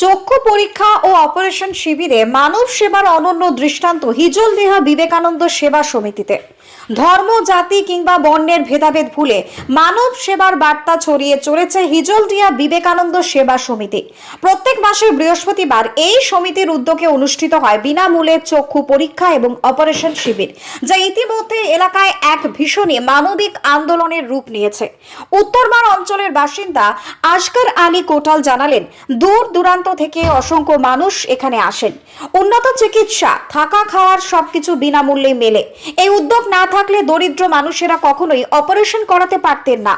চক্ষু পরীক্ষা ও অপারেশন শিবিরে মানব সেবার অনন্য দৃষ্টান্ত হিজলদিহা বিবেকানন্দ সেবা সমিতিতে। ধর্ম, জাতি কিংবা বর্ণের ভেদাভেদ ভুলে মানব সেবার বার্তা ছড়িয়ে চলেছে হিজলদিহা বিবেকানন্দ সেবা সমিতি। প্রত্যেক মাসের বৃহস্পতিবার এই সমিতির উদ্যোগে অনুষ্ঠিত হয় বিনামূল্যে চক্ষু পরীক্ষা এবং অপারেশন শিবির, যা ইতিমধ্যে এলাকায় এক ভীষণই মানবিক আন্দোলনের রূপ নিয়েছে। উত্তরবার অঞ্চলের বাসিন্দা আসগর আলী কোটাল জানালেন, দূর দূরান্ত থেকে অসংখ্য মানুষ এখানে আসেন। উন্নত চিকিৎসা, থাকা, খাওয়ার সবকিছু বিনামূল্যে মেলে। এই উদ্যোগ না থাকলে দরিদ্র মানুষেরা কখনোই অপারেশন করাতে পারতেন না।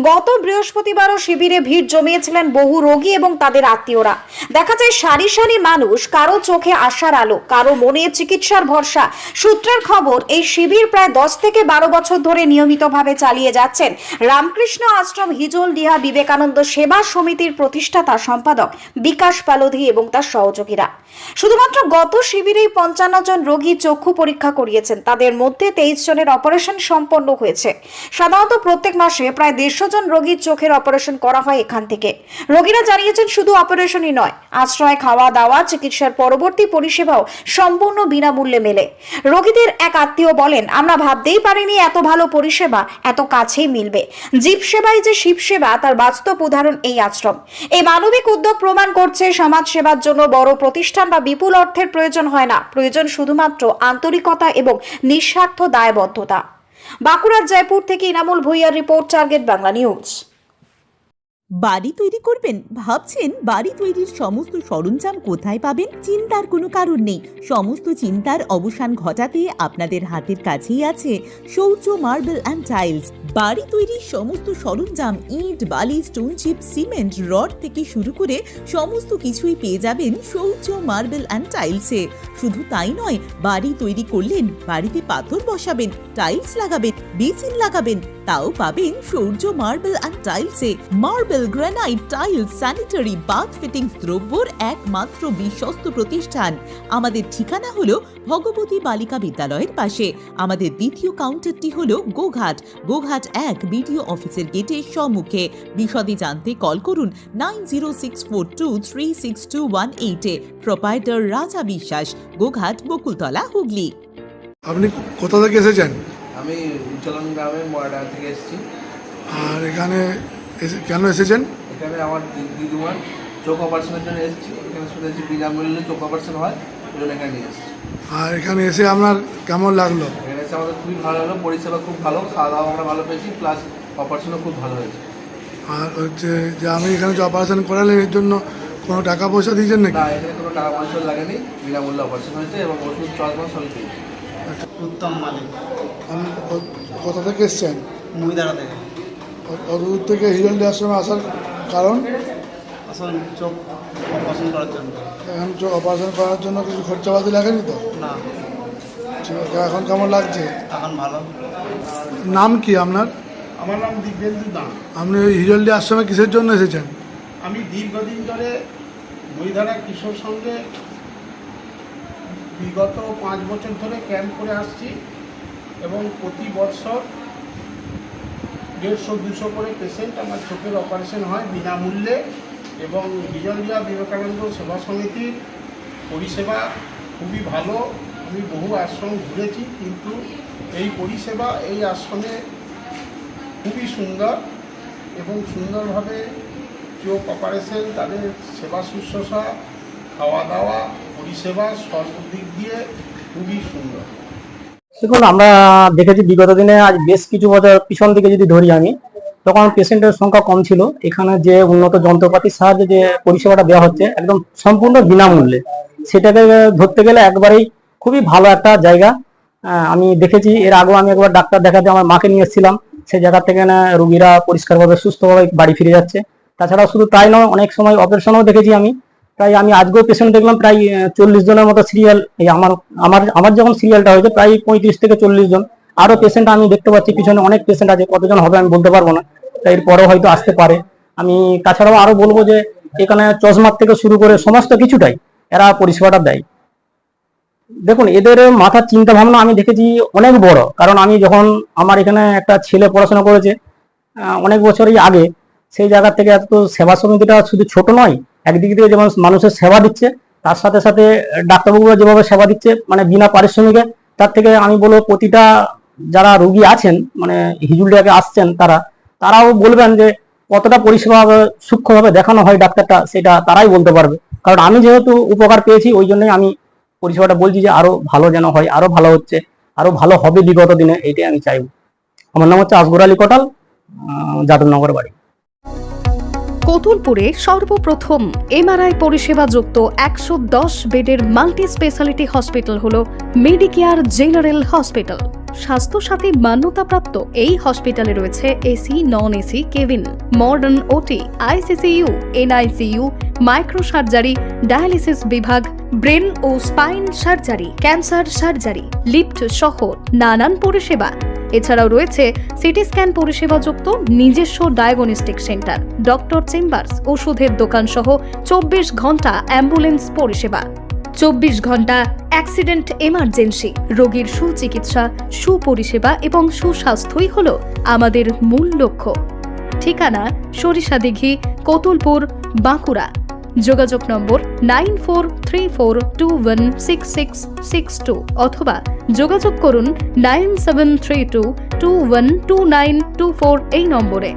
গত বৃহস্পতিবারও শিবিরে ভিড় জমিয়েছিলেন বহু রোগী এবং তাদের আত্মীয়রা। দেখা যায় সারি সারি মানুষ, কারো চোখে আশার আলো, কারো মনে চিকিৎসার ভরসা। সূত্রের খবর, এই শিবির প্রায় 10 থেকে 12 বছর ধরে নিয়মিতভাবে চালিয়ে যাচ্ছেন রামকৃষ্ণ আশ্রম হিজলদিহা বিবেকানন্দ সেবা সমিতির প্রতিষ্ঠাতা সম্পাদক বিকাশ পালোধি এবং তার সহযোগীরা। শুধুমাত্র গত শিবিরেই 55 জন রোগী চক্ষু পরীক্ষা করিয়েছেন। তাদের মধ্যে 23 জনের অপারেশন সম্পন্ন হয়েছে। সাধারণত প্রত্যেক মাসে প্রায় 150 জন রোগীর চোখের অপারেশন করা হয় এখান থেকে। রোগীরা জানিয়েছেন, শুধু অপারেশনই নয়, আশ্রয়, খাওয়া দাওয়া, চিকিৎসার পরবর্তী পরিষেবাও সম্পূর্ণ বিনামূল্যে মেলে। রোগীদের এক আত্মীয় বলেন, আমরা ভাবতেই পারিনি এত ভালো পরিষেবা এত কাছেই মিলবে। জীব সেবাই যে শিব সেবা, তার বাস্তব উদাহরণ এই আশ্রম। এই মানবিক উদ্যোগ প্রমাণ করছে, সমাজ সেবার জন্য বড় প্রতিষ্ঠান বা বিপুল অর্থের প্রয়োজন হয় না, প্রয়োজন শুধুমাত্র আন্তরিকতা এবং নিঃস্বার্থ দায়বদ্ধতা। বাঁকুড়ার জয়পুর থেকে ইনামুল ভুইয়ার রিপোর্ট, টার্গেট বাংলা নিউজ। বাড়ি তৈরি করবেন? ভাবছেন বাড়ি তৈরির সমস্ত সরঞ্জাম কোথায় পাবেন? চিন্তার কোনো কারণ নেই। সমস্ত চিন্তার অবসান ঘটাতে আপনাদের হাতের কাছেই আছে শৌর্য মার্বেল অ্যান্ড টাইলস। বাড়ি তৈরির সমস্ত সরঞ্জাম, ইট, বালি, স্টোন চিপ, সিমেন্ট, রড থেকে শুরু করে সমস্ত কিছুই পেয়ে যাবেন শৌর্য মার্বেল অ্যান্ড টাইলসে। শুধু তাই নয়, বাড়ি তৈরি করলেন, বাড়িতে পাথর বসাবেন, টাইলস লাগাবেন, বেসিন লাগাবেন, তাও পাবেন শৌর্য মার্বেল অ্যান্ড টাইলসে। Marble, granite, tiles, sanitary, bath fittings দ্রব্যর একমাত্র বিশ্বস্ত প্রতিষ্ঠান। আমাদের ঠিকানা হলো ভগবতী বালিকা বিদ্যালয়ের পাশে। আমাদের দ্বিতীয় কাউন্টারটি হলো গোঘাট 1 বিডিও অফিসের গেটের সম্মুখে। বিশদে জানতে কল করুন 9064236218 প্রোপাইটার রাজা বিশ্বাস, গোঘাট, বকুলতলা, হুগলি। আপনি কোথা থেকে এসেছেন? আমি উজ্জ্বলন গ্রামে ময়ডা থেকে এসেছি। আর এখানে কেন এসেছেন? এখানে আমার দিদিমার চোখ অপারেশনের জন্য এসেছি। এখানে শুনেছি বিনামূল্যে চোখ অপারেশন হয়, ওই জন্য এখানে নিয়ে এসেছি। আর এখানে এসে আপনার কেমন লাগলো? এখানে এসে আমাদের খুবই ভালো হলো, পরিষেবা খুব ভালো, খাওয়া দাওয়া আমরা ভালো পেয়েছি, প্লাস অপারেশনও খুব ভালো হয়েছে। আর হচ্ছে যে আমি এখানে যে অপারেশন করালেন, এর জন্য কোনো টাকা পয়সা দিয়েছেন নাকি? না, এখানে কোনো টাকা পয়সা লাগেনি, বিনামূল্যে অপারেশন হয়েছে এবং ওষুধ চশমা সবই পেয়েছি। উত্তম মালিক। আপনি কোথা থেকে এসেছেন? মহিদারা থেকে। অদূর থেকে হিজলদিহা আশ্রমে আসার কারণ? আসলে চোখ অপারেশন করার জন্য। এখন অপারেশন করার জন্য কিছু খরচাপাতি লাগেনি তো? না। ঠিক আছে, এখন কেমন লাগছে? এখন ভালো। নাম কি আপনার? আমার নাম দিব্যেন্দু দাস। আপনি ওই হিজলদিহা আশ্রমে কিসের জন্য এসেছেন? আমি দীর্ঘদিন ধরে মহিধারা কিশোর সঙ্গে বিগত 5 বছর ধরে ক্যাম্প করে আসছি এবং প্রতি বছর 150-200 করে পেশেন্ট আমার চোখের অপারেশন হয় বিনামূল্যে। এবং হিজলদিহা বিবেকানন্দ সেবা সমিতির পরিষেবা খুবই ভালো। আমি বহু আশ্রম ঘুরেছি, কিন্তু এই পরিষেবা এই আশ্রমে খুবই সুন্দর এবং সুন্দরভাবে চোখ অপারেশন, তাদের সেবা শুশ্রূষা, খাওয়া দাওয়া, পরিষেবা সর্বদিক দিয়ে খুবই সুন্দর। দেখুন, আমরা দেখেছি বিগত দিনে, আজ বেশ কিছু বছর পিছন দিকে যদি ধরি আমি, তখন পেশেন্টের সংখ্যা কম ছিল। এখানে যে উন্নত যন্ত্রপাতির সাহায্যে যে পরিষেবাটা দেওয়া হচ্ছে একদম সম্পূর্ণ বিনামূল্যে, সেটাকে ধরতে গেলে একবারেই খুবই ভালো একটা জায়গা। আমি দেখেছি, এর আগেও আমি একবার ডাক্তার দেখাতে আমার মাকে নিয়ে এসেছিলাম। সেই জায়গা থেকে না রোগীরা পরিষ্কারভাবে সুস্থভাবে বাড়ি ফিরে যাচ্ছে। তাছাড়া শুধু তাই নয়, অনেক সময় অপারেশনও দেখেছি আমি। প্রায় আমি আজকেও পেশেন্ট দেখলাম প্রায় 40 জনের মতো সিরিয়াল। এই আমার যখন সিরিয়ালটা হয়েছে প্রায় 35 থেকে 40 জন। আরো পেশেন্ট আমি দেখতে পাচ্ছি, পিছনে অনেক পেশেন্ট আছে, কতজন হবে আমি বলতে পারবো না, তাই এরপরেও হয়তো আসতে পারে। আমি তাছাড়াও আরো বলবো যে এখানে চশমার থেকে শুরু করে সমস্ত কিছুটাই এরা পরিষেবাটা দেয়। দেখুন, এদের মাথার চিন্তা ভাবনা আমি দেখেছি অনেক বড়। কারণ আমি যখন আমার এখানে একটা ছেলে পড়াশোনা করেছে অনেক বছরই আগে, সেই জায়গা থেকে এত সেবা সমিতিটা শুধু ছোট নয়, একদিক দিয়ে যেমন মানুষের সেবা দিচ্ছে, তার সাথে সাথে ডাক্তারবাবুরা যেভাবে সেবা দিচ্ছে মানে বিনা পারিশ্রমিকে, তার থেকে আমি বলবো প্রতিটা যারা রোগী আছেন মানে হিজুলিয়াকে আসছেন তারাও বলবেন যে কতটা পরিষেবা সূক্ষ্মভাবে দেখানো হয় ডাক্তারটা, সেটা তারাই বলতে পারবে। কারণ আমি যেহেতু উপকার পেয়েছি ওই জন্যই আমি পরিষেবাটা বলছি যে আরো ভালো যেন হয়, আরো ভালো হচ্ছে, আরো ভালো হবে বিগত দিনে, এইটাই আমি চাইব। আমার নাম হচ্ছে আসগর আলী কোটাল, যাদবনগর বাড়ি। কোতুলপুরে সর্বপ্রথম এমআরআই পরিষেবা যুক্ত 110 বেডের মাল্টি স্পেশালিটি হসপিটাল হল মেডিকেয়ার জেনারেল হসপিটাল। স্বাস্থ্যসাথী মান্যতাপ্রাপ্ত এই হসপিটালে রয়েছে AC, non AC cabin, modern OT, ICCU, NICU, micro surgery, dialysis বিভাগ, ব্রেন ও spine surgery, cancer surgery, lift সহ নানান পরিষেবা। এছাড়াও রয়েছে সিটি স্ক্যান পরিষেবাযুক্ত নিজস্ব ডায়াগনস্টিক সেন্টার, ডক্টর চেম্বার্স, ওষুধের দোকান সহ 24 ঘন্টা অ্যাম্বুলেন্স পরিষেবা, 24 ঘন্টা অ্যাক্সিডেন্ট এমার্জেন্সি। রোগীর সুচিকিৎসা, সুপরিষেবা এবং সুস্বাস্থ্যই হল আমাদের মূল লক্ষ্য। ঠিকানা সরিষাদিঘি, কোতুলপুর, বাঁকুড়া। যোগাযোগ নম্বর 9434216662 অথবা যোগাযোগ করুন 9732212924 এই নম্বরে।